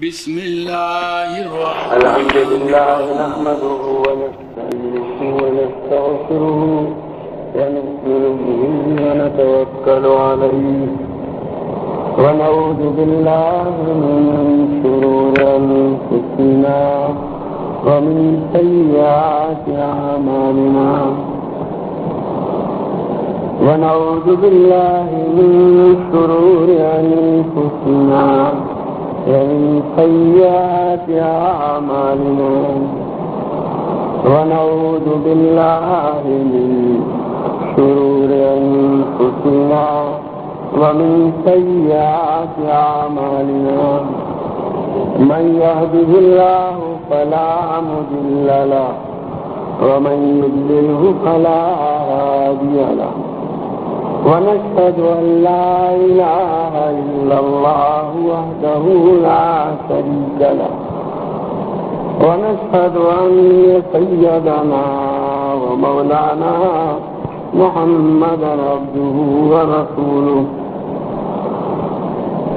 بسم الله الرحمن الحمد لله نحمده ونستعينه ونستغفره ونؤمن به ونتوكل عليه ونعوذ بالله من شرور أنفسنا ومن سيئات أعمالنا ونعوذ بالله من شرور أنفسنا ومن سيئات أعمالنا ونعوذ بالله من شرور أنفسنا ومن سيئات أعمالنا من يهده الله فلا مضل له ومن يضلله فلا هادي له ونشهد أن لا إله إلا الله وحده لا شريك له ونشهد أن سيدنا ومولانا محمدا عبده ورسوله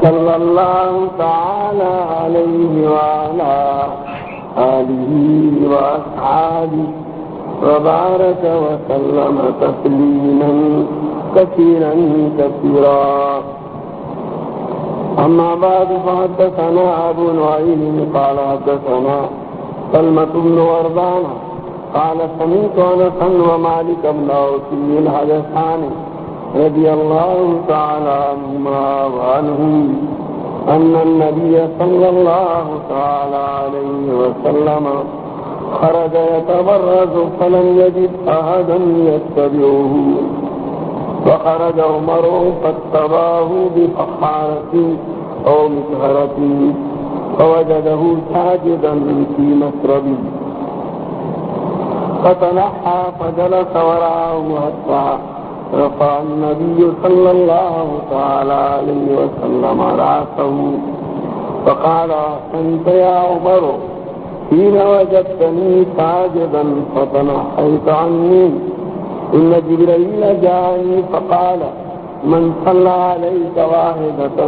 صلى الله تعالى عليه وعلى آله وأصحابه وبارك وسلم تسليما كثيرا كثيرا أما بعد فحدثنا أبو نعيم قال حدثنا سلمة بن وردان قال سمعت أنسا ومالك بن أوس الحدثاني رضي الله تعالى عنهما وعنهم أن النبي صلى الله تعالى عليه وسلم خرج يتبرز فلم يجد أحدا يتبعه وخرج عمر فاتبعه بفخارة أو مسهرة فوجده ساجدا في مسربه فتنحى فجلس وراءه حتى رفع النبي صلى الله تعالى عليه وسلم رأسه فقال أنت يا عمر حين وجدتني ساجدا فتنحيت عني إن جبريل جاءني فقال من صلى عليك واحدة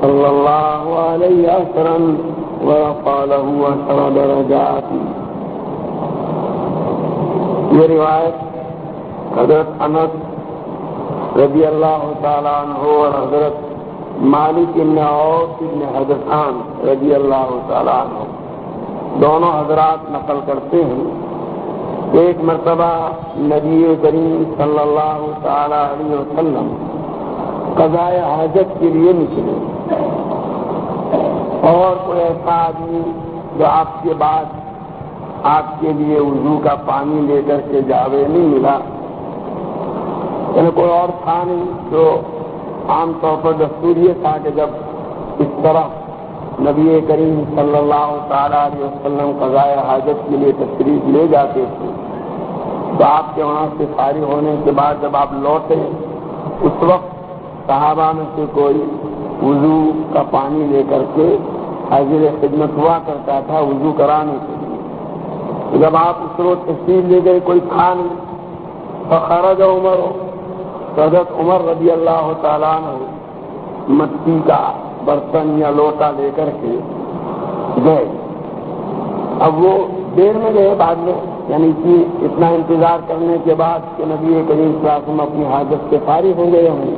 صلى الله عليه عشرا ورفع له 10 درجات. یہ روایت حضرت انس رضی اللہ تعالیٰ عنہ اور حضرت مالک بن اوس بن حدثان رضی اللہ تعالیٰ عنہ دونوں حضرات نقل کرتے ہیں. ایک مرتبہ نبی کریم صلی اللہ تعالی علیہ وسلم قضاء حاجت کے لیے نکلے اور کوئی ایسا آدمی جو آپ کے بعد آپ کے لیے وضو کا پانی لے کر کے جاوے نہیں ملا، یعنی کوئی اور تھا نہیں. جو عام طور پر دستور یہ تھا کہ جب اس طرح نبی کریم صلی اللہ تعالیٰ علیہ وسلم قضاء حاجت کے لیے تشریف لے جاتے تھے تو آپ کے وہاں سے فارغ ہونے کے بعد جب آپ لوٹے اس وقت صحابہ میں سے کوئی وضو کا پانی لے کر کے حاضر خدمت ہوا کرتا تھا وضو کرانے کے لیے. جب آپ اس روز تشریف لے گئے کوئی تھا نہیں فخرج عمر، حضرت عمر رضی اللہ تعالیٰ عنہ مٹی کا برتن یا لوٹا لے کر کے گئے. اب وہ دیر میں گئے بعد میں، یعنی کہ اتنا انتظار کرنے کے بعد کہ نبی کریم صلی اللہ علیہ وسلم اپنی حاجت سے فارغ ہو گئے ہوں.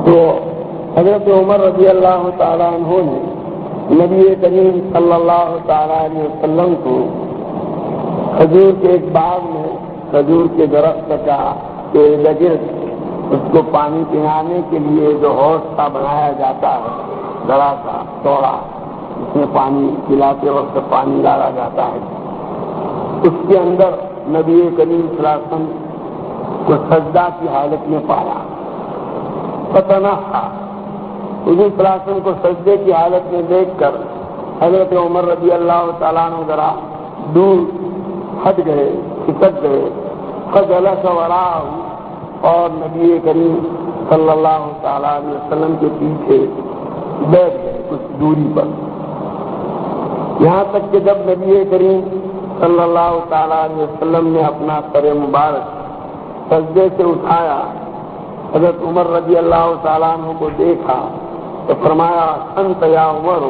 تو حضرت عمر رضی اللہ تعالیٰ عنہ نے نبی کریم صلی اللہ تعالیٰ علیہ وسلم کو کھجور کے ایک باغ میں کھجور کے درخت کا گرد اس کو پانی پلانے کے لیے جو حوض کا بنایا جاتا ہے بڑا سا چوڑا، اس میں پانی پلاتے وقت پانی ڈالا جاتا ہے، اس کے اندر نبی کریم صلی اللہ علیہ وسلم کو سجدہ کی حالت میں پایا. فتنحى، حضور صلی اللہ علیہ وسلم کو سجدے کی حالت میں دیکھ کر حضرت عمر رضی اللہ تعالیٰ عنہ ذرا دور ہٹ گئے، کھسک گئے. فجلس وراءه، اور نبی کریم صلی اللہ تعالیٰ علیہ وسلم کے پیچھے بیٹھ گئے کچھ دوری پر. یہاں تک کہ جب نبی کریم صلی اللہ تعالیٰ علیہ وسلم نے اپنا سر مبارک سجدے سے اٹھایا، حضرت عمر رضی اللہ تعالیٰ عنہ کو دیکھا تو فرمایا انت یا عمر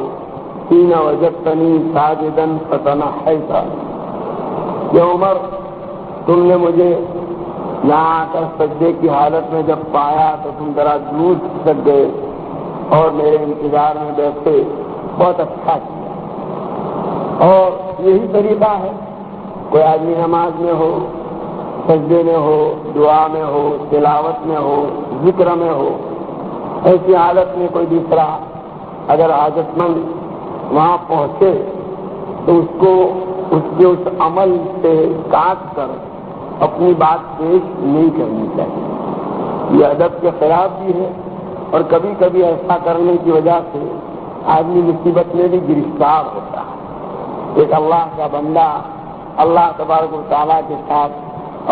حین وجدتنی ساجدا فتنحیت، یہ عمر تم نے مجھے یہاں آ کر سجدے کی حالت میں جب پایا تو تم ذرا دور سک گئے اور میرے انتظار میں بیٹھے، بہت اچھا کیا۔ اور یہی طریقہ ہے، کوئی آدمی نماز میں ہو، سجدے میں ہو، دعا میں ہو، تلاوت میں ہو، ذکر میں ہو، ایسی حالت میں کوئی دوسرا اگر حاجت مند وہاں پہنچے تو اس کو اس کے اس عمل سے کاٹ کر اپنی بات پیش نہیں کرنی چاہیے۔ یہ ادب کے خلاف بھی ہے، اور کبھی کبھی ایسا کرنے کی وجہ سے آدمی مصیبت میں بھی گرفتار ہوتا ہے۔ ایک اللہ کا بندہ اللہ تبارک و تعالیٰ کے ساتھ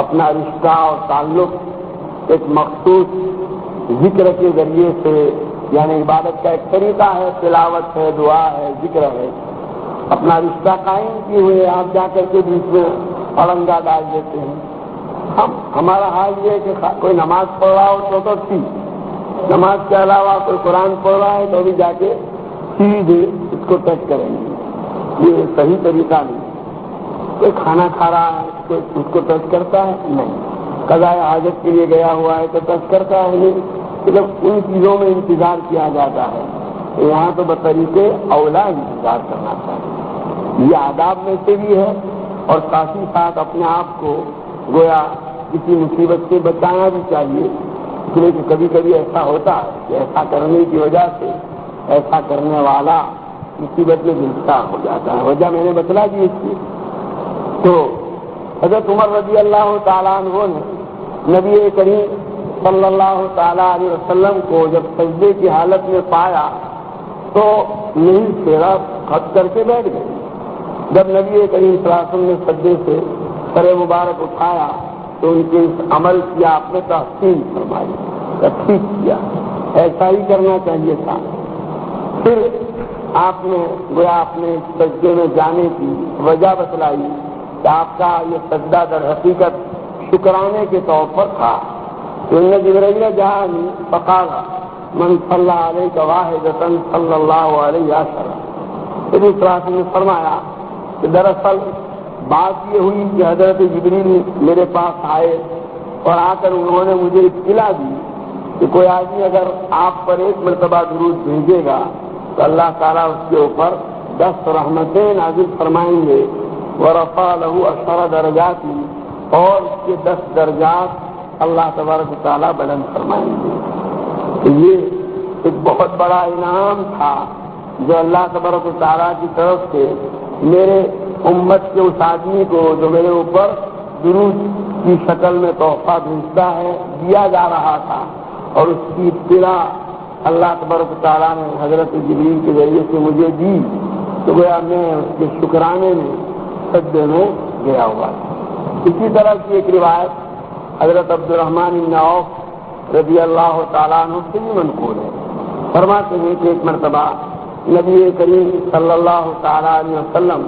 اپنا رشتہ اور تعلق ایک مخصوص ذکر کے ذریعے سے، یعنی عبادت کا ایک طریقہ ہے، تلاوت ہے، دعا ہے، ذکر ہے، اپنا رشتہ قائم کیے ہوئے آپ جا کر کے بیچ میں اڑنگا ڈال دیتے ہیں۔ ہمارا حال یہ ہے کہ کوئی نماز پڑھ رہا ہو تو ٹھیک، نماز کے علاوہ کوئی قرآن پڑھ رہا ہے تو بھی جا کے سیدھے اس کو ٹچ کریں گے، یہ صحیح طریقہ نہیں۔ کوئی کھانا کھا رہا ہے کوئی اس کو ٹچ کرتا ہے نہیں، قضاء حاجت کے لیے گیا ہوا ہے تو ٹچ کرتا ہے نہیں، صرف ان چیزوں میں انتظار کیا جاتا ہے، یہاں تو بطریقے اولا انتظار کرنا چاہیے۔ یہ آداب میں سے بھی ہے، اور ساتھ ہی ساتھ اپنے آپ کو گویا کسی مصیبت سے بچانا بھی چاہیے، اس لیے کہ کبھی کبھی ایسا ہوتا ہے کہ ایسا کرنے کی وجہ سے ایسا کرنے والا مصیبت میں گرفتار ہو جاتا ہے۔ وجہ میں نے بتلا دی اس کی۔ تو حضرت عمر رضی اللہ تعالیٰ عنہ نے نبی کریم صلی اللہ تعالیٰ علیہ وسلم کو جب سجدے کی حالت میں پایا تو نہیں پھیرا، خط کر کے بیٹھ گئے۔ جب نبی کریم صلی اللہ علیہ وسلم نے سجدے سے سر مبارک اٹھایا تو ان کے اس عمل کی آپ نے تحسین فرمائی، ٹھیک کیا، ایسا ہی کرنا چاہیے تھا۔ پھر آپ نے گویا اپنے سجدے میں جانے کی وجہ بتلائی کہ آپ کا یہ سجدہ در حقیقت شکرانے کے طور پر تھا۔ تو ان جبرائیل جاءنی فقال من صلی علیہ واحدۃ صلی اللہ علیہ وسلم، نبی صلی اللہ علیہ وسلم نے فرمایا کہ دراصل بات یہ ہوئی کہ حضرت جبریل میرے پاس آئے اور آ کر انہوں نے مجھے اطلاع دی کہ کوئی آدمی اگر آپ پر ایک مرتبہ درود بھیجے گا تو اللہ تعالیٰ اس کے اوپر 10 رحمتیں نازل فرمائیں گے، ورفع له 10 درجات، اور اس کے 10 درجات اللہ تبارک و تعالیٰ بلند فرمائیں گے۔ تو یہ ایک بہت بڑا انعام تھا جو اللہ تبارک و تعالیٰ کی طرف سے میرے امت کے اس آدمی کو جو میرے اوپر درود کی شکل میں تحفہ بھیجتا ہے دیا جا رہا تھا، اور اس کی اطلاع اللہ تبارک و تعالیٰ نے حضرت جبریل کے ذریعے سے مجھے دی، تو گویا میں اس کے شکرانے میں سجدے میں گیا ہوا تھا۔ اسی طرح کی ایک روایت حضرت عبد الرحمن بن عوف رضی اللہ تعالیٰ عنہ سے بھی منقول ہے، فرماتے ہیں کہ ایک مرتبہ نبی کریم صلی اللہ تعالیٰ علیہ وسلم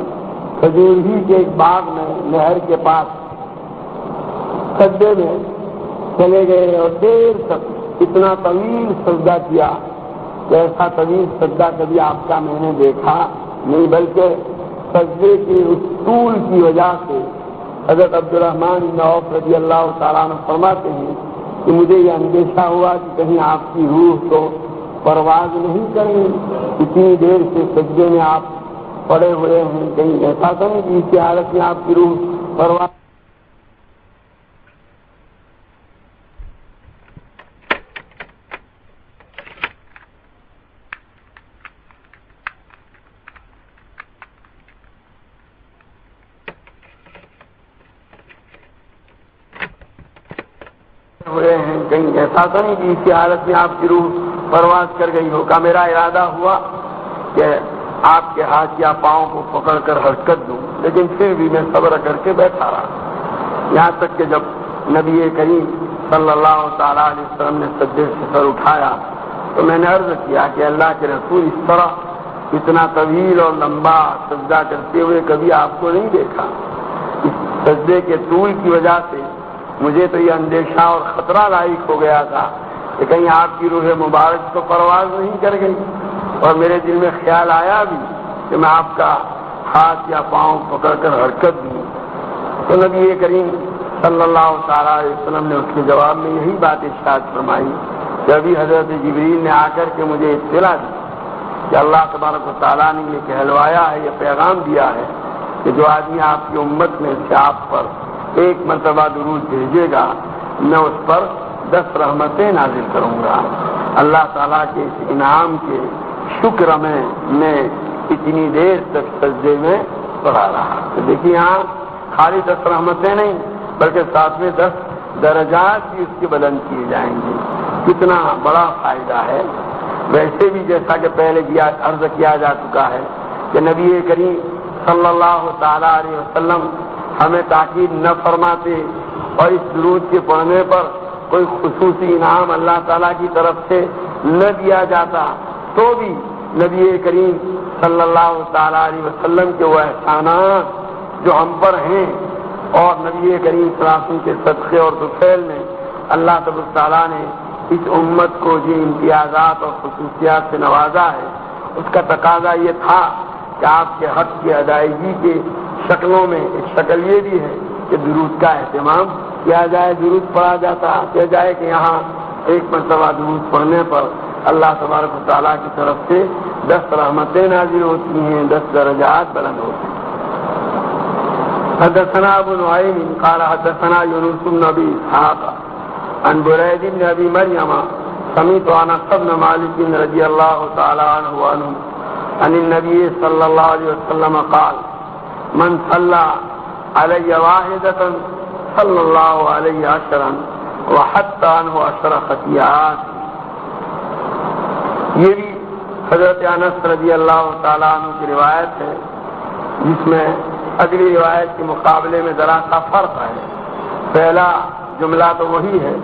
کھجور ہی کے ایک باغ میں نہر کے پاس سجدے میں چلے گئے اور دیر تک اتنا طویل سجدہ کیا کہ ایسا طویل سجدہ کبھی آپ کا میں نے دیکھا نہیں، بلکہ سجدے کے اس طول کی وجہ سے حضرت عبد الرحمن بن عوف رضی اللہ تعالیٰ عنہ فرماتے ہیں کہ مجھے یہ اندیشہ ہوا کہ کہیں آپ کی روح تو پرواز نہیں کریں، اتنی دیر سے سجدے میں آپ پڑے ہوئے ہیں، کہیں ایسا تو نہیں کہ اس کی حالت میں آپ کی روح پرواز ہوئے ہیں، کہیں ایسا تو نہیں کہ اس کی حالت میں آپ کی روح پرواز کر گئی ہو۔ کا میرا ارادہ ہوا کہ آپ کے ہاتھ یا پاؤں کو پکڑ کر حرکت دوں، لیکن پھر بھی میں صبر کر کے بیٹھا رہا، یہاں تک کہ جب نبی کریم صلی اللہ تعالیٰ علیہ وسلم نے سجدے سے سر اٹھایا تو میں نے عرض کیا کہ اللہ کے رسول اس طرح اتنا طویل اور لمبا سجدہ کرتے ہوئے کبھی آپ کو نہیں دیکھا۔ اس سجدے کے طول کی وجہ سے مجھے تو یہ اندیشہ اور خطرہ لاحق ہو گیا تھا کہ کہیں آپ کی روح مبارک تو پرواز نہیں کر گئی۔ اور میرے دل میں خیال آیا بھی کہ میں آپ کا ہاتھ یا پاؤں پکڑ کر حرکت دوں، تو نبی کریم صلی اللہ تعالیٰ علیہ وسلم نے اس کے جواب میں یہی بات ارشاد فرمائی کہ ابھی حضرت جبریل نے آ کر کے مجھے اطلاع دی کہ اللہ تبارک و تعالیٰ نے یہ کہلوایا ہے، یہ پیغام دیا ہے کہ جو آدمی آپ کی امت میں سے آپ پر ایک مرتبہ درود بھیجے گا میں اس پر 10 رحمتیں نازل کروں گا۔ اللہ تعالیٰ کے اس انعام کے شکر میں اتنی دیر تک سجدے میں پڑا رہا۔ تو دیکھیے یہاں خالی 10 رحمتیں نہیں بلکہ ساتھ میں 10 درجات بھی اس کے بلند کیے جائیں گے۔ کتنا بڑا فائدہ ہے۔ ویسے بھی جیسا کہ پہلے عرض کیا جا چکا ہے کہ نبی کریم صلی اللہ تعالیٰ علیہ وسلم ہمیں تاکید نہ فرماتے اور اس درود کے پڑھنے پر کوئی خصوصی انعام اللہ تعالیٰ کی طرف سے نہ دیا جاتا تو بھی نبی کریم صلی اللہ تعالیٰ علیہ وسلم کے وہ احسانات جو ہم پر ہیں اور نبی کریم صلی اللہ علیہ وسلم کے صدقے اور طفیل میں اللہ تبارک تعالیٰ نے اس امت کو جو امتیازات اور خصوصیات سے نوازا ہے اس کا تقاضا یہ تھا کہ آپ کے حق کی ادائیگی کے شکلوں میں ایک شکل یہ بھی ہے کہ درود کا اہتمام کیا جائے، درود پڑھا کیا جائے کہ یہاں ایک مرتبہ درود پڑھنے پر اللہ تبارک و تعالیٰ کی طرف سے 10 رحمتیں نازل ہوتی ہیں، 10 درجات بلند ہوتے ہیں۔ حدثنا ابو نعیم قال حدثنا یونس بن ابی اسحاق عن برید بن ابی مریم سمعت انس بن مالک رضی اللہ تعالی عنہ عن النبی صلی اللہ علیہ وسلم قال من صلى علی واحدۃ صلی اللہ علیہ 10 وحط عنہ 10 خطیئات۔ یہ بھی حضرت انس رضی اللہ تعالیٰ عنہ کی روایت ہے جس میں اگلی روایت کے مقابلے میں ذرا سا فرق ہے۔ پہلا جملہ تو وہی ہے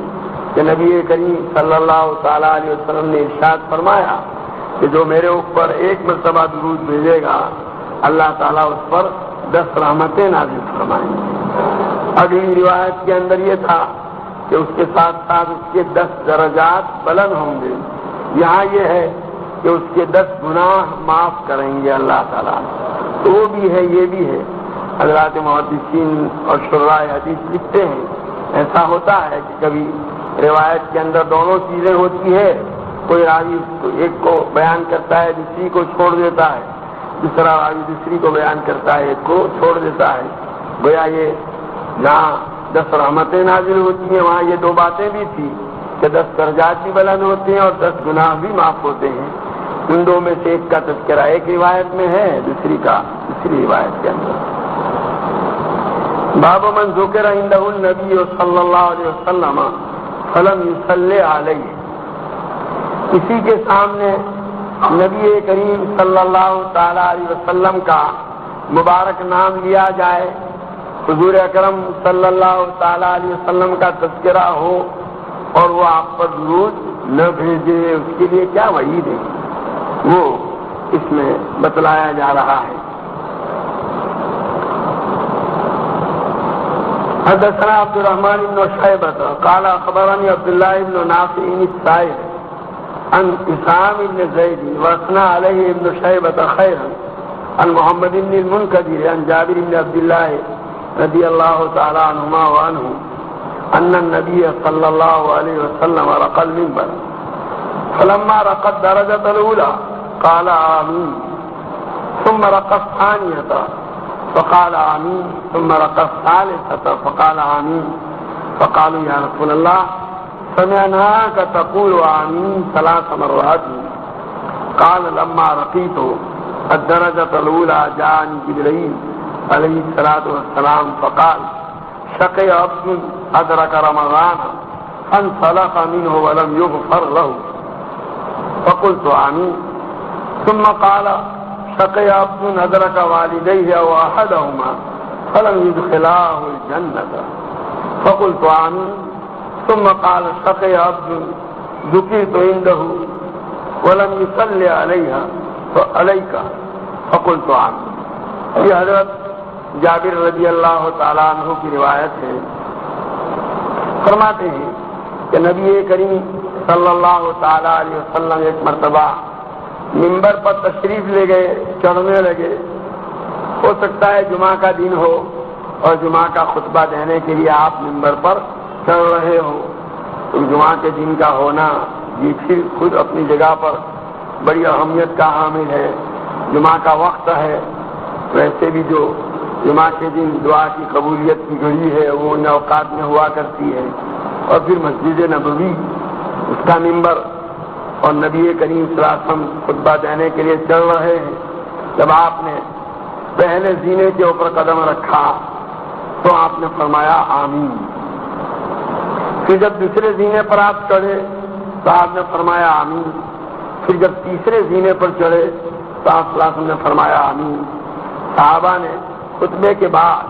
کہ نبی کریم صلی اللہ تعالیٰ علیہ وسلم نے ارشاد فرمایا کہ جو میرے اوپر ایک مرتبہ درود بھیجے گا اللہ تعالیٰ اس پر 10 رحمتیں نازل فرمائیں گے۔ اگلی روایت کے اندر یہ تھا کہ اس کے ساتھ ساتھ اس کے 10 درجات بلند ہوں گے۔ یہاں یہ ہے کہ اس کے 10 گناہ معاف کریں گے اللہ تعالیٰ۔ تو وہ بھی ہے، یہ بھی ہے۔ حضرات محدثین اور شراح حدیث لکھتے ہیں ایسا ہوتا ہے کہ کبھی روایت کے اندر دونوں چیزیں ہوتی ہے، کوئی راوی ایک کو بیان کرتا ہے دوسری کو چھوڑ دیتا ہے، دوسرا راوی دوسری کو بیان کرتا ہے ایک کو چھوڑ دیتا ہے۔ گویا یہ جہاں 10 رحمتیں نازل ہوتی ہیں وہاں یہ 2 باتیں بھی تھی کہ 10 درجات بھی بلند ہوتے ہیں اور 10 گناہ بھی معاف ہوتے ہیں۔ ان 2 میں سے ایک کا تذکرہ ایک روایت میں ہے، دوسری کا دوسری روایت کے اندر۔ باب من ذکر عنده النبی صلی اللہ علیہ وسلم فلم یصلی علیہ، کسی کے سامنے نبی کریم صلی اللہ تعالی علیہ وسلم کا مبارک نام لیا جائے، حضور اکرم صلی اللہ تعالی علیہ وسلم کا تذکرہ ہو اور وہ آپ پر درود نہ بھیجے، اس کے لیے کیا وعید ہے وہ اس میں بتلایا جا رہا ہے۔ حدثنا عبد الرحمن بن شیبۃ قال اخبرني عبد الله بن نافع السائر عن اسام بن زید واثنى عليه ابن شیبۃ خیرا عن محمد بن المنکدر عن جابر بن عبد الله رضی اللہ تعالی عنہما وعنہ ان النبي صلی اللہ علیہ وسلم رقى المنبر فلما رقى الدرجة الأولى قال آمين ثم رقى الثانية فقال آمين ثم رقى الثالثة فقال آمين فقالوا يا رسول الله سمعناك تقول آمين 3 مرات قال لما رقيت الدرجة الأولى جاءني جبريل عليه الصلاة والسلام فقال شقي عبد أدرك رمضان فانسلخ منه ولم يغفر له فقلت آمين ثم قال شقي عبد أدرك والديه أو أحدهما فلم يدخلاه الجنة فقلت آمين ثم قال شقي عبد ذكرت عنده ولم يصلي عليك فقلت آمين۔ یہ حضرت جابر رضی اللہ تعالیٰ عنہ کی روایت ہے، فرماتے ہیں کہ نبی کریم صلی اللہ تعالیٰ علیہ وسلم ایک مرتبہ منبر پر تشریف لے گئے، چڑھنے لگے، ہو سکتا ہے جمعہ کا دن ہو اور جمعہ کا خطبہ دینے کے لیے آپ منبر پر چڑھ رہے ہوں، تو جمعہ کے دن کا ہونا یہ پھر خود اپنی جگہ پر بڑی اہمیت کا حامل ہے، جمعہ کا وقت ہے۔ ویسے بھی جو جمعہ کے دن دعا کی قبولیت کی گھڑی ہے وہ ان اوقات میں ہوا کرتی ہے، اور پھر مسجد نبوی اس کا منبر اور نبی کریم صلی اللہ علیہ وسلم خطبہ دینے کے لیے چل رہے ہیں۔ جب آپ نے پہلے زینے کے اوپر قدم رکھا تو آپ نے فرمایا آمین۔ پھر جب دوسرے زینے پر آپ چڑھے تو آپ نے فرمایا آمین۔ پھر جب تیسرے زینے پر چڑھے تو آپ صلی اللہ علیہ وسلم نے فرمایا آمین۔ صحابہ نے خطبے کے بعد،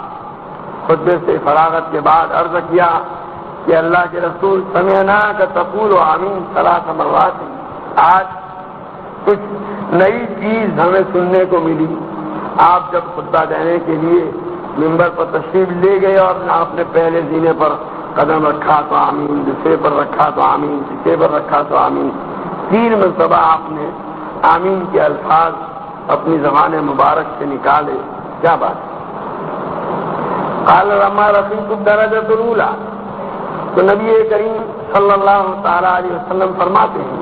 خطبے سے فراغت کے بعد عرض کیا کہ اللہ کے رسول سمعنا کا تقول آمین 3 مرات۔ آج کچھ نئی چیز ہمیں سننے کو ملی۔ آپ جب خطبہ دینے کے لیے منبر پر تشریف لے گئے اور آپ نے پہلے زینے پر قدم رکھا تو آمین، دوسرے پر رکھا تو آمین، تیسرے پر رکھا تو آمین، 3 مرتبہ آپ نے آمین کے الفاظ اپنی زبان مبارک سے نکالے۔ کیا بات ہے؟ قال لما رفیق الدرجۃ الاولی، تو نبی کریم صلی اللہ تعالی علیہ وسلم فرماتے ہیں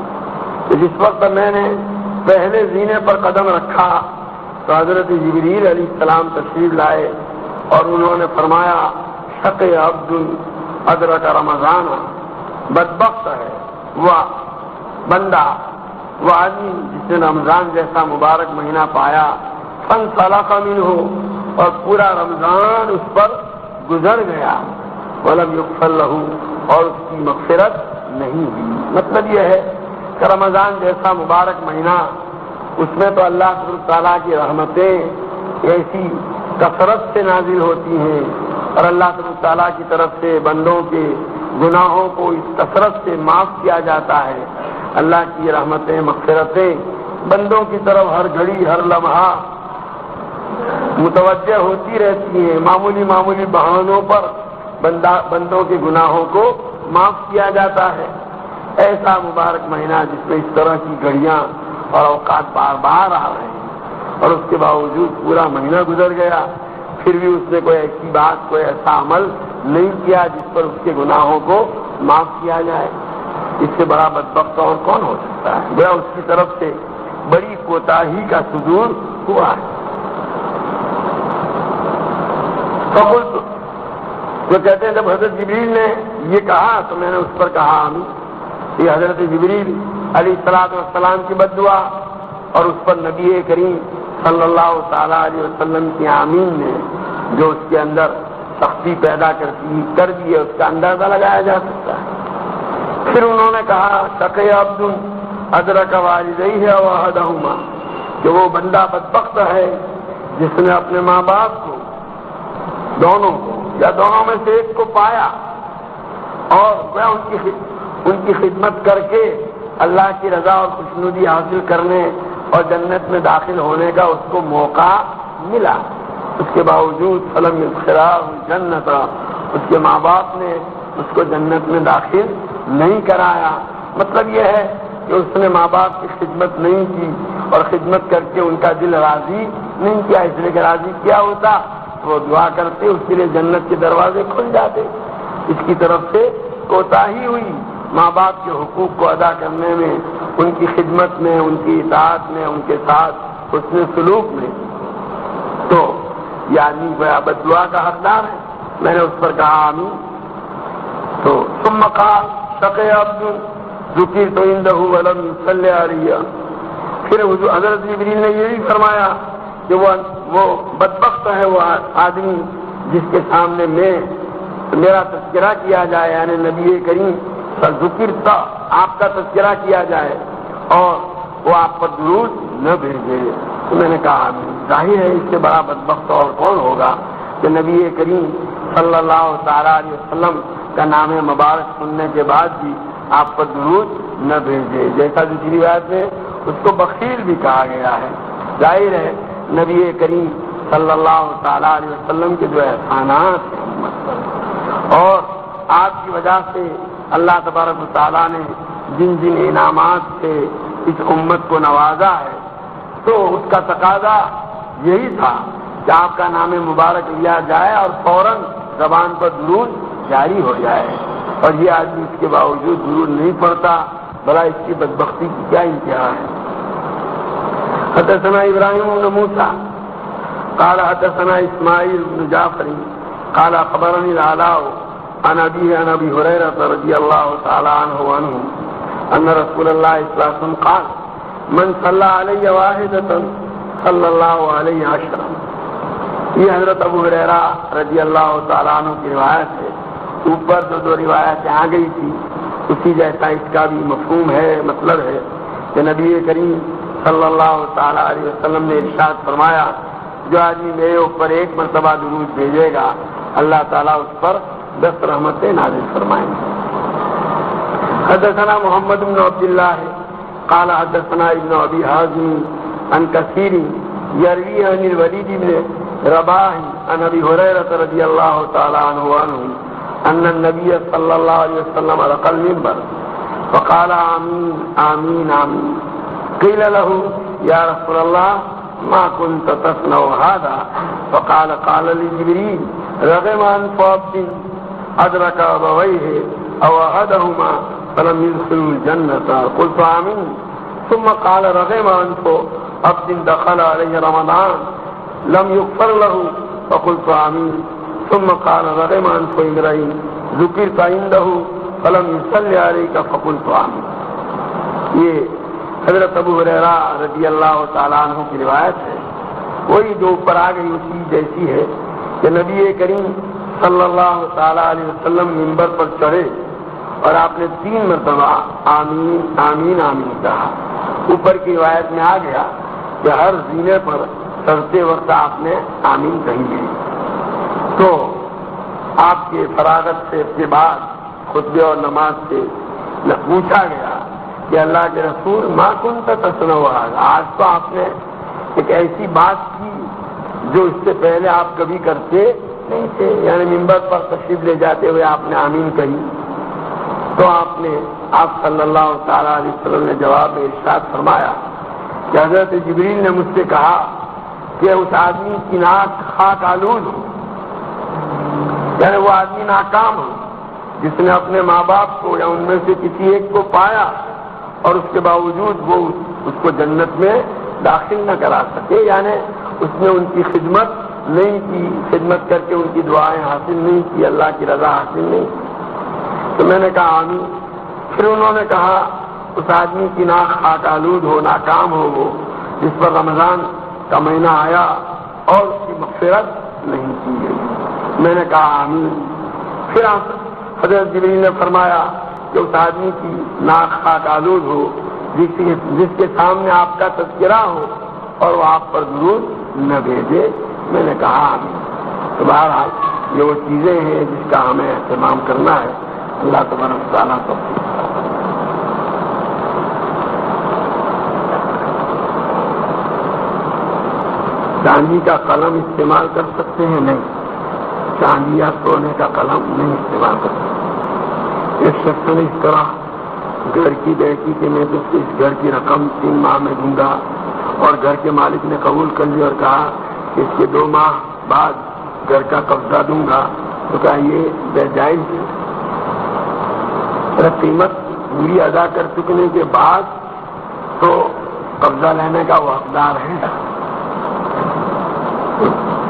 کہ جس وقت میں نے پہلے زینے پر قدم رکھا تو حضرت جبریل علیہ السلام تشریف لائے اور انہوں نے فرمایا شقی عبد ادرک رمضان، بدبخت ہے وہ بندہ، وہ آدمی جس نے رمضان جیسا مبارک مہینہ پایا، فانسلخ منہ، اور پورا رمضان اس پر گزر گیا، ولم یغفر لہ، اور اس کی مغفرت نہیں ہوئی۔ مطلب یہ ہے کہ رمضان جیسا مبارک مہینہ، اس میں تو اللہ تعالیٰ کی رحمتیں ایسی کثرت سے نازل ہوتی ہیں، اور اللہ تعالیٰ کی طرف سے بندوں کے گناہوں کو اس کثرت سے معاف کیا جاتا ہے۔ اللہ کی رحمتیں، مغفرتیں بندوں کی طرف ہر گھڑی ہر لمحہ متوجہ ہوتی رہتی ہیں، معمولی معمولی بہانوں پر بندوں کے گناہوں کو معاف کیا جاتا ہے۔ ایسا مبارک مہینہ جس میں اس طرح کی گھڑیاں اور اوقات بار بار آ رہے ہیں، اور اس کے باوجود پورا مہینہ گزر گیا، پھر بھی اس نے کوئی ایسی بات، کوئی ایسا عمل نہیں کیا جس پر اس کے گناہوں کو معاف کیا جائے۔ اس سے بڑا بدبخت اور کون ہو سکتا ہے؟ گویا اس کی طرف سے بڑی کوتاہی کا صدور ہوا ہے۔ وہ کہتے ہیں جب حضرت جبریل نے یہ کہا تو میں نے اس پر کہا آمین۔ یہ حضرت جبریل علیہ الصلوۃ والسلام کی بد دعا اور اس پر نبی کریم صلی اللہ تعالی علیہ وسلم کی آمین نے جو اس کے اندر سختی پیدا کر دی ہے، اس کا اندازہ لگایا جا سکتا ہے۔ پھر انہوں نے کہا شقی عبد ادرک والدیہ واحدہما، کہ وہ بندہ بدبخت ہے جس نے اپنے ماں باپ کو، دونوں کو یا دونوں میں سے ایک کو پایا اور وہ ان کی خدمت کر کے اللہ کی رضا اور خوشنودی حاصل کرنے اور جنت میں داخل ہونے کا اس کو موقع ملا، اس کے باوجود فلم یدخلہ جنت، اس کے ماں باپ نے اس کو جنت میں داخل نہیں کرایا۔ مطلب یہ ہے کہ اس نے ماں باپ کی خدمت نہیں کی اور خدمت کر کے ان کا دل راضی نہیں کیا، اس لیے کہ راضی کیا ہوتا وہ دعا کرتے، اس کے لیے جنت کے دروازے کھل جاتے۔ اس کی طرف سے کوتاہی ہوئی ماں باپ کے حقوق کو ادا کرنے میں، ان کی خدمت میں، ان کی اطاعت میں، ان کے ساتھ حسن سلوک میں، تو یہ آدمی بد دعا کا حقدار ہے۔ میں نے اس پر کہا آمین۔ تو ثم قال شقی عبد ذکرت عنده ولم يصلی علیہ، پھر حضرت جبریل نے یہ بھی فرمایا کہ وہ بدبخت ہے وہ آدمی جس کے سامنے میرا تذکرہ کیا جائے، یعنی نبی کریم ذکر تھا آپ کا تذکرہ کیا جائے اور وہ آپ پر درود نہ بھیجے۔ تو میں نے کہا ظاہر ہے اس سے بڑا بدبخت اور کون ہوگا کہ نبی کریم صلی اللہ تعالی علیہ وسلم کا نام مبارک سننے کے بعد بھی آپ پر درود نہ بھیجے، جیسا دوسری روایت میں اس کو بخیل بھی کہا گیا ہے۔ ظاہر ہے نبی کریم صلی اللہ تعالی علیہ وسلم کے جو احسانات ہیں امت پر، اور آپ کی وجہ سے اللہ تبارک و تعالیٰ نے جن جن انعامات سے اس امت کو نوازا ہے، تو اس کا تقاضا یہی تھا کہ آپ کا نام مبارک لیا جائے اور فوراً زبان پر درود جاری ہو جائے، اور یہ آدمی اس کے باوجود درود نہیں پڑتا، بڑا اس کی بدبختی کی کیا انتہا ہے۔ حدثنا ابراہیم بن موسیٰ قال حدثنا اسماعیل بن جعفر قال خبرني العلاء عن ابي هريرة رضي الله تعالى عنه ان رسول الله صلى الله عليه وسلم قال من صلى علي واحدة صلى الله عليه عشرا۔ یہ حضرت ابو ہریرہ رضی اللہ تعالیٰ عنہ کی روایت ہے، اوپر دو روایتیں آ گئی تھی، اسی جیسا اس کا بھی مفہوم ہے، مطلب ہے کہ نبی کریم صلی اللہ تعالیٰ علیہ وسلم نے ارشاد فرمایا جو آدمی میرے اوپر ایک مرتبہ درود بھیجے گا اللہ تعالیٰ اس پر 10 رحمتیں نازل فرمائیں گے۔ حدثنا محمد بن عبد الله قال حدثنا ابن ابي حازم عن كثير يروي عن الوليد بن رباح عن ابي هريره رضي الله تعالى عنه ان النبي صلى الله عليه وسلم رقى المنبر فقال آمين آمين آمين، قيل له يا رسول الله ما كنت تصنع هذا؟ فقال قال لي جبريل رغم أنف عبد أدرك أبويه أو أحدهما فلم يدخلوا الجنة، قلت آمين، ثم قال رغم أنف عبد دخل عليه رمضان لم يغفر له فقلت آمين، ثم قال رغم أنف امرئ ذكرت عنده فلم يصلي عليك فقلت آمين۔ یہ حضرت ابو ہریرہ رضی اللہ تعالیٰ عنہ کی روایت ہے، وہی جو اوپر آ گئی اسی جیسی ہے کہ نبی کریم صلی اللہ تعالیٰ علیہ وسلم منبر پر چڑھے اور آپ نے 3 مرتبہ آمین آمین آمین کہا۔ اوپر کی روایت میں آ گیا کہ ہر زینے پر چڑھتے وقت آپ نے آمین کہی ہے۔ تو آپ کے فراغت سے کے بعد خطبے اور نماز سے پوچھا گیا کہ اللہ کے رسول ما کنت تصنع هذا، آج تو آپ نے ایک ایسی بات کی جو اس سے پہلے آپ کبھی کرتے نہیں تھے، یعنی منبر پر تشریف لے جاتے ہوئے آپ نے آمین کہی۔ تو آپ صلی اللہ تعالیٰ علیہ وسلم نے جواب میں ارشاد فرمایا کہ حضرت جبریل نے مجھ سے کہا کہ اس آدمی کی ناک خاک آلود ہو، یعنی وہ آدمی ناکام ہو جس نے اپنے ماں باپ کو یا ان میں سے کسی ایک کو پایا اور اس کے باوجود وہ اس کو جنت میں داخل نہ کرا سکے، یعنی اس نے ان کی خدمت نہیں کی، خدمت کر کے ان کی دعائیں حاصل نہیں کی، اللہ کی رضا حاصل نہیں کی۔ تو میں نے کہا آمین۔ پھر انہوں نے کہا اس آدمی کی ناک خاک آلود ہو، ناکام ہو وہ جس پر رمضان کا مہینہ آیا اور اس کی مغفرت نہیں کی گئی۔ میں نے کہا آمین۔ پھر حضرت جبریل نے فرمایا کہ اس آدمی کی ناک خاک آلود ہو جس کے سامنے آپ کا تذکرہ ہو اور وہ آپ پر درود نہ بھیجے۔ میں نے کہا آمین۔ تو بہرحال یہ وہ چیزیں ہیں جس کا ہمیں اہتمام کرنا ہے۔ اللہ تبارک و تعالیٰ کو چاندی کا قلم استعمال کر سکتے ہیں؟ نہیں، چاندی یا سونے کا قلم نہیں استعمال کر سکتے۔ ایک شخص نے اس طرح گھر کی بیٹی کہ میں تو اس گھر کی رقم 3 ماہ میں دوں گا، اور گھر کے مالک نے قبول کر لیا اور کہا کہ اس کے 2 ماہ بعد گھر کا قبضہ دوں گا، تو کہا یہ جائز ہے۔ قیمت پوری ادا کر چکنے کے بعد تو قبضہ لینے کا وہ حقدار ہے،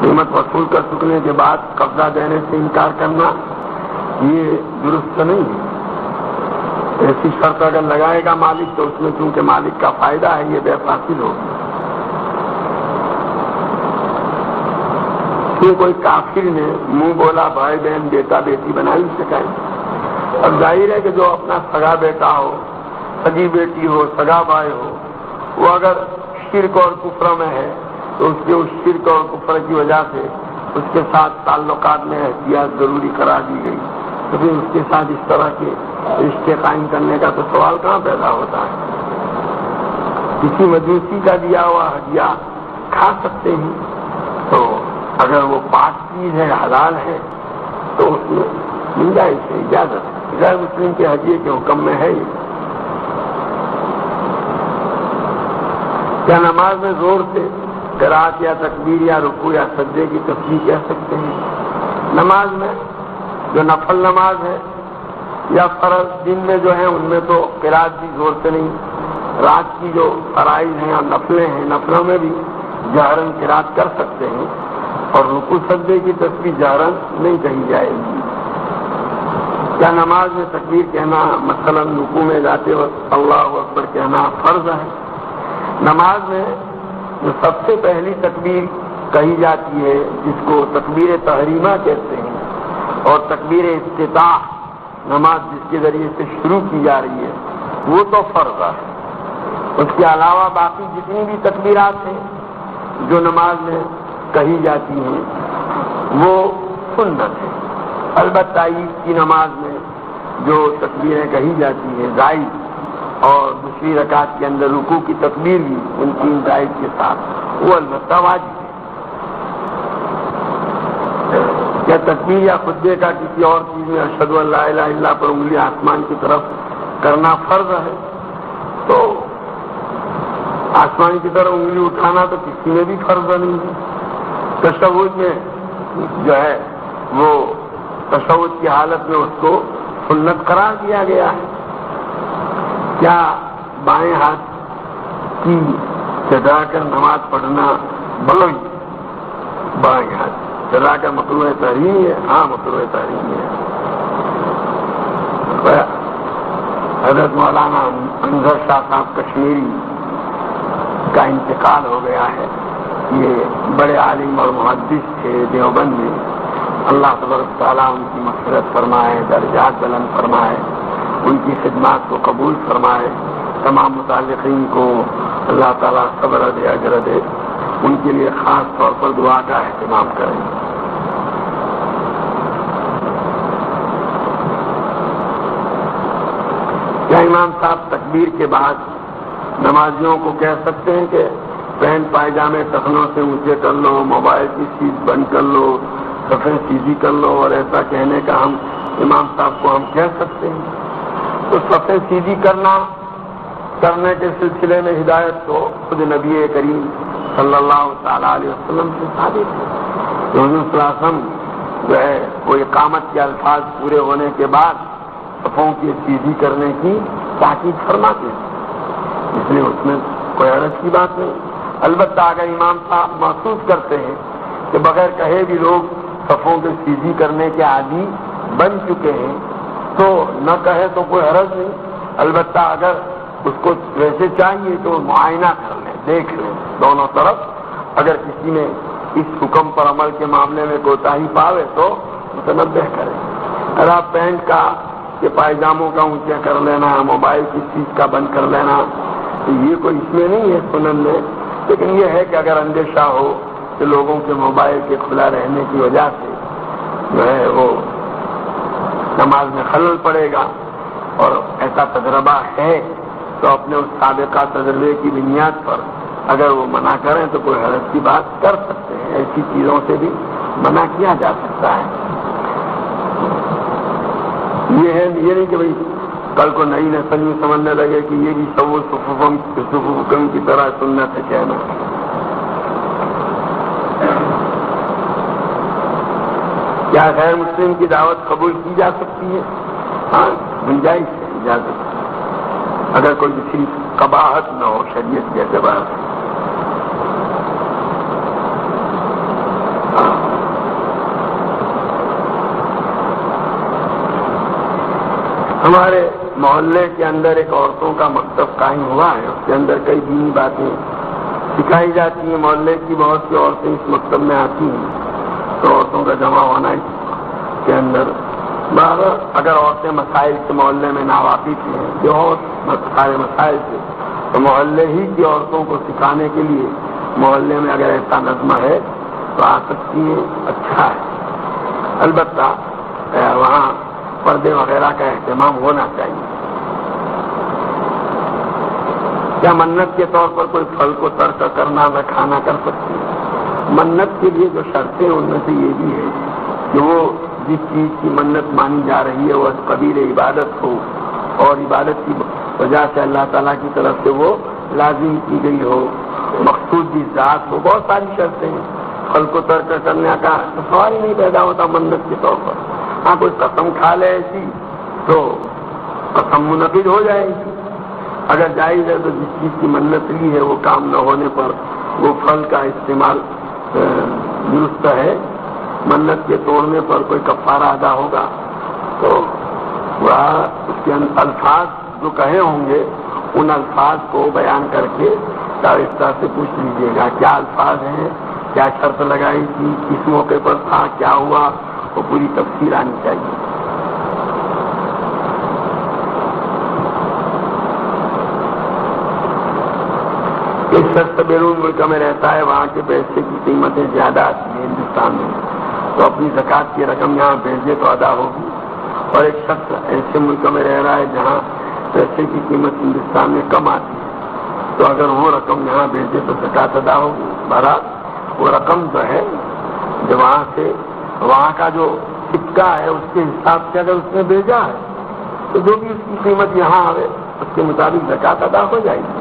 قیمت وصول کر چکنے کے بعد قبضہ دینے سے انکار کرنا یہ درست نہیں ہے۔ ایسی شرط اگر لگائے گا مالک تو اس میں چونکہ مالک کا فائدہ ہے یہ بے فاصل ہوگی۔ یہ کوئی کافر نے منہ بولا بھائی بہن بیٹا بیٹی بنا ہی سکائے۔ اب ظاہر ہے کہ جو اپنا سگا بیٹا ہو، سگی بیٹی ہو، سگا بھائی ہو، وہ اگر شرک اور کفر میں ہے تو اس کے اس شرک اور کفر کی وجہ سے اس کے ساتھ تعلقات میں احتیاط ضروری قرار دی گئی، تو پھر اس کے ساتھ اس طرح کے رشتے قائم کرنے کا تو سوال کہاں پیدا ہوتا ہے؟ کسی مجوسی کا دیا ہوا ہدیہ کھا سکتے ہیں، تو اگر وہ پاک چیز ہے، حلال ہے، تو اس میں گنجائش ہے، اجازت ہے۔ غیر مسلم کے ہدیے کے حکم میں ہے یہ۔ کیا نماز میں زور سے قرات یا تکبیر یا رکوع یا سجدے کی تسبیح کہہ سکتے ہیں؟ نماز میں جو نفل نماز ہے یا فرض دن میں جو ہے ان میں تو قرات بھی زور سے نہیں، رات کی جو فرائض ہیں اور نفلیں ہیں نفلوں میں بھی جہرن قرات کر سکتے ہیں، اور رکوع سجدے کی تسبیح جہرن نہیں کہی جائے گی۔ کیا نماز میں تکبیر کہنا مثلا رکوع میں جاتے وقت اللہ اکبر کہنا فرض ہے؟ نماز میں جو سب سے پہلی تکبیر کہی جاتی ہے جس کو تکبیر تحریمہ کہتے ہیں، اور تکبیر افتتاح نماز جس کے ذریعے سے شروع کی جا رہی ہے وہ تو فرض ہے۔ اس کے علاوہ باقی جتنی بھی تکبیرات ہیں جو نماز میں کہی جاتی ہیں وہ سنت ہے۔ البتہ عید کی نماز میں جو تکبیریں کہی جاتی ہیں زائد، اور دوسری رکعت کے اندر رکوع کی تکبیر بھی ان 3 زائد کے ساتھ، وہ البتہ واجب ہے۔ کیا تکبیر یا خطبے کا کسی اور چیز میں اشہد ان لا الہ الا اللہ پر انگلی آسمان کی طرف کرنا فرض ہے؟ تو آسمان کی طرف انگلی اٹھانا تو کسی میں بھی فرض نہیں ہے۔ تشہد میں جو ہے وہ تشہد کی حالت میں اس کو سنت قرار دیا گیا ہے۔ کیا بائیں ہاتھ کی چڑھا کر نماز پڑھنا بائیں ہاتھ چڑھا کر مکروہ تحریم ہے؟ ہاں مکروہ تحریم ہے۔ حضرت مولانا انظر شاہ صاحب کشمیری کا انتقال ہو گیا ہے۔ یہ بڑے عالم اور محدث تھے دیوبند میں، اللہ تبارک تعالیٰ ان کی مغفرت فرمائے، درجات بلند فرمائے، ان کی خدمات کو قبول فرمائے، تمام متعلقین کو اللہ تعالیٰ صبر دے اجر دے، ان کے لیے خاص طور پر دعا کا اہتمام کریں۔ کیا امام صاحب تکبیر کے بعد نمازیوں کو کہہ سکتے ہیں کہ پینٹ پائجامے ٹخنوں سے اونچے کر لو، موبائل کی سیٹ بند کر لو، صفیں سیدھی کر لو، اور ایسا کہنے کا ہم امام صاحب کو ہم کہہ سکتے ہیں؟ تو صفیں سیدھی کرنے کے سلسلے میں ہدایت تو خود نبی کریم صلی اللہ تعالیٰ علیہ وسلم سے ثابت ہے کہ حضور صلی اللہ علیہ وسلم جو ہے وہ اقامت کے الفاظ پورے ہونے کے بعد صفوں کی سیدھی کرنے کی تاکید فرماتے ہیں، اس لیے اس میں کوئی حرج کی بات نہیں۔ البتہ اگر امام صاحب محسوس کرتے ہیں کہ بغیر کہے بھی لوگ صفوں کے سیدھی کرنے کے عادی بن چکے ہیں تو نہ کہے تو کوئی حرج نہیں۔ البتہ اگر اس کو ویسے چاہیے تو معائنہ کر لیں، دیکھ لیں دونوں طرف، اگر کسی نے اس حکم پر عمل کے معاملے میں کوتاہی پاوے تو متنبہ کریں۔ اگر آپ پینٹ کا کہ پائجاموں کا اونچا کر لینا، موبائل کی چیز کا بند کر لینا، تو یہ کوئی اس میں نہیں ہے سنن میں، لیکن یہ ہے کہ اگر اندیشہ ہو کہ لوگوں کے موبائل کے کھلا رہنے کی وجہ سے جو ہے وہ نماز میں خلل پڑے گا، اور ایسا تجربہ ہے تو اپنے اس سابقہ تجربے کی بنیاد پر اگر وہ منع کریں تو کوئی حرج کی بات کر سکتے ہیں۔ ایسی چیزوں سے بھی منع کیا جا سکتا ہے۔ یہ ہے یہ نہیں کہ بھائی کل کو نئی نسل میں سمجھنے لگے کہ یہ بھی صفوفم کی طرح سنت ہے کہنا۔ کیا غیر مسلم کی دعوت قبول کی جا سکتی ہے؟ ہاں گنجائش ہے، اجازت، اگر کوئی کسی قباحت نہ ہو شریعت کے اعتبار سے۔ ہمارے محلے کے اندر ایک عورتوں کا مکتب قائم ہوا ہے، اس کے اندر کئی دینی باتیں سکھائی جاتی ہیں۔ محلے کی بہت سی عورتیں اس مکتب میں آتی ہیں، تو عورتوں کا جمع ہونا اس کے اندر اگر عورتیں مسائل کے محلے میں ناواقف ہیں، بہت سارے مسائل سے، تو محلے ہی کی عورتوں کو سکھانے کے لیے محلے میں اگر ایسا نظم ہے تو آ سکتی ہیں، اچھا ہے۔ البتہ وہاں پردے وغیرہ کا اہتمام ہونا چاہیے۔ کیا منت کے طور پر کوئی پھل کو ترک کرنا نہ کھانا کر سکتی ہے؟ منت کے لیے جو شرطیں ان میں سے یہ بھی ہے کہ وہ جس چیز کی منت مانی جا رہی ہے وہ قبیل عبادت ہو، اور عبادت کی وجہ سے اللہ تعالیٰ کی طرف سے وہ لازم کی گئی ہو، مقصود کی ذات ہو، بہت ساری شرطیں ہیں. پھل کو ترک کرنے کا سوال ہی نہیں پیدا ہوتا منت کے طور پر. ہاں کوئی قسم کھا لے ایسی تو قسم منعقد ہو جائے گی. اگر جائز ہے تو جس چیز کی منت لی ہے وہ کام نہ ہونے پر وہ پھل کا استعمال درست ہے. منت کے توڑنے پر کوئی کفارہ ادا ہوگا تو وہ اس کے الفاظ جو کہے ہوں گے ان الفاظ کو بیان کر کے دارستہ سے پوچھ لیجیے گا کیا الفاظ ہیں، کیا شرط لگائی تھی، کس موقع پر تھا، کیا ہوا، وہ پوری تفصیل آنی چاہیے. ایک شخص بیرون ملک میں رہتا ہے، وہاں کے پیسے کی قیمتیں زیادہ آتی ہیں ہندوستان میں، تو اپنی زکوٰۃ کی رقم یہاں بھیجے تو ادا ہوگی. اور ایک شخص ایسے ملک میں رہ رہا ہے جہاں پیسے کی قیمت ہندوستان میں کم آتی ہے، تو اگر وہ رقم یہاں بھیجے تو زکوٰۃ ادا ہوگی. بہرحال وہ رقم جو ہے جو وہاں سے وہاں کا جو سکہ ہے اس کے حساب سے اگر اس نے بھیجا ہے تو جو بھی اس کی قیمت یہاں آئے اس کے مطابق زکوٰۃ ادا ہو جائے گی.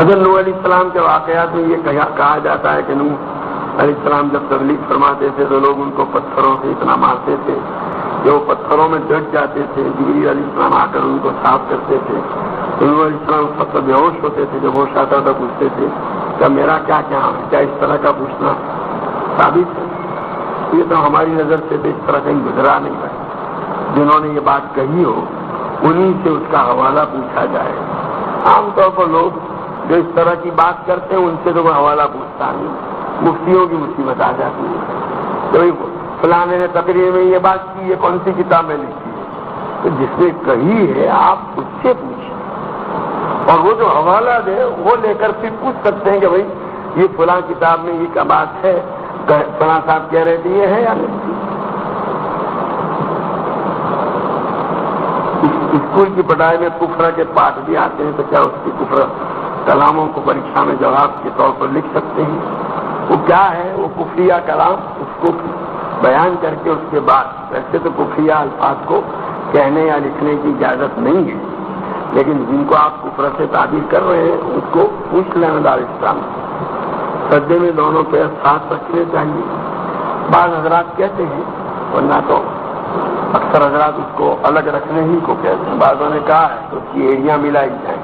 حضرت نوح علیہ السلام کے واقعات میں یہ کہا جاتا ہے کہ نوح علیہ السلام جب تبلیغ فرماتے تھے تو لوگ ان کو پتھروں سے اتنا مارتے تھے کہ وہ پتھروں میں ڈٹ جاتے تھے. جبریل علیہ السلام آ کر ان کو صاف کرتے تھے. نوح علیہ السلام سب سے بے ہوش ہوتے تھے. جب ہوش آتا تھا پوچھتے تھے کہ میرا کیا ہے، کیا اس طرح کا پوچھنا ثابت ہے؟ یہ تو ہماری نظر سے اس طرح کہیں گزرا نہیں ہے. جنہوں نے یہ بات کہی ہو انہیں سے اس کا حوالہ پوچھا جائے. عام طور پر لوگ جو اس طرح کی بات کرتے ہیں ان سے تو کوئی حوالہ پوچھتا نہیں. مفتیوں کی مصیبت آ جاتی ہے. فلانے نے تقریر میں یہ بات کی، یہ کون سی کتاب میں لکھی ہے؟ تو جس نے کہی ہے آپ اس سے پوچھیں اور وہ جو حوالہ دے وہ لے کر پھر پوچھ سکتے ہیں کہ بھائی یہ فلاں کتاب میں یہ کیا بات ہے، فلاں صاحب کہہ رہے تھے یہ ہے یا نہیں. اسکول کی پڑھائی میں کفر کے پاٹ بھی آتے ہیں تو کیا اس کی کفر کلاموں کو پریکشا میں جواب کے طور پر لکھ سکتے ہیں؟ وہ کیا ہے؟ وہ کفریہ کلام، اس کو بیان کر کے اس کے بعد. ویسے تو کفریہ الفاظ کو کہنے یا لکھنے کی اجازت نہیں ہے، لیکن جن کو آپ کفر سے تعبیر کر رہے ہیں اس کو پوچھ لینا دارستان. سجدے میں دونوں پیر ساتھ رکھنے چاہیے. بعض حضرات کہتے ہیں، ورنہ تو اکثر حضرات اس کو الگ رکھنے ہی کو کہتے ہیں. بعضوں نے کہا ہے تو اس کی ایڑیاں ملائی جائیں.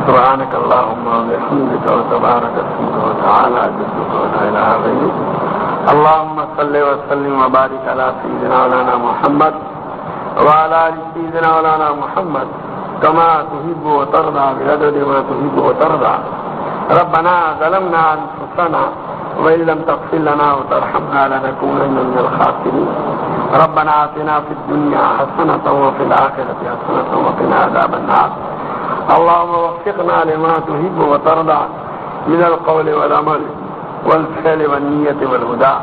سبحانك اللهم وبحمدك وتبارك اسمك وتعالى جدك ولا اله غيرك. اللهم صل وسلم وبارك على سيدنا مولانا محمد وعلى ال سيدنا مولانا محمد كما تحب وترضى بعدد ما تحب وترضى. ربنا ظلمنا انفسنا وان لم تغفر لنا وترحمنا لنكونن من الخاسرين. ربنا آتنا في الدنيا حسنة وفي الآخرة حسنة وقنا عذاب النار. اللهم وفقنا لما تحب وترضى من القول والعمل والفعل والنية والهدى.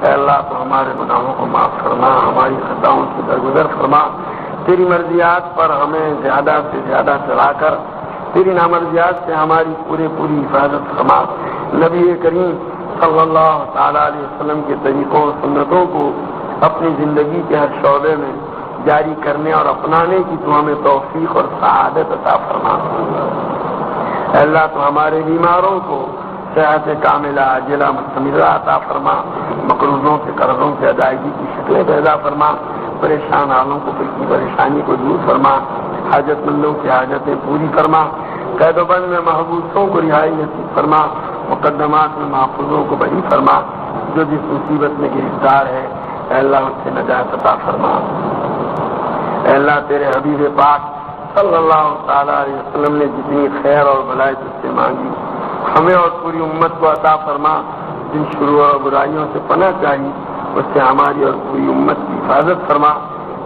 اے اللہ تو ہمارے گناہوں کو معاف فرما، ہماری خطاؤں سے درگزر فرما. تیری مرضیات پر ہمیں زیادہ سے زیادہ چلا کر تیری نامرضیات سے ہماری پوری حفاظت فرما. نبی کریم صلی اللہ تعالیٰ علیہ وسلم کے طریقوں اور سنتوں کو اپنی زندگی کے ہر شعبے میں جاری کرنے اور اپنانے کی تو ہمیں توفیق اور سعادت عطا فرما. اے اللہ تو ہمارے بیماروں کو صحت کاملہ عاجلہ مستمرہ عطا فرما. مقروضوں کے قرضوں کی ادائیگی کی شکلیں پیدا فرما. پریشان حالوں کو کی پریشانی کو دور فرما. حاجت مندوں کی حاجتیں پوری فرما. قید و بند میں محبوسوں کو رہائی نصیب فرما. مقدمات میں محفوظوں کو بری فرما. جو جس مصیبت میں گرفتار ہے اے اللہ اس سے نجات عطا فرما. اے اللہ تیرے حبیب پاک صلی اللہ تعالیٰ علیہ وسلم نے جتنی خیر اور بھلائی تجھ سے مانگی ہمیں اور پوری امت کو عطا فرما. جن شروع اور برائیوں سے پناہ چاہیے اس سے ہماری اور پوری امت کی حفاظت فرما.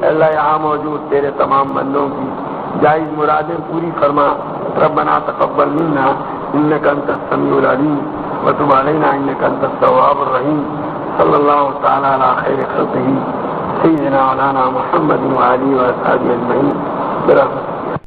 اے اللہ یہاں موجود تیرے تمام بندوں کی جائز مرادیں پوری فرما. ربنا تقبل منا انك انت السميع العليم وتب علينا انك انت التواب الرحيم. صلی اللہ تعالی علی خیر خلقہ سیدنا مولانا محمد وآلہ وصحبہ اجمعین برحمتہ.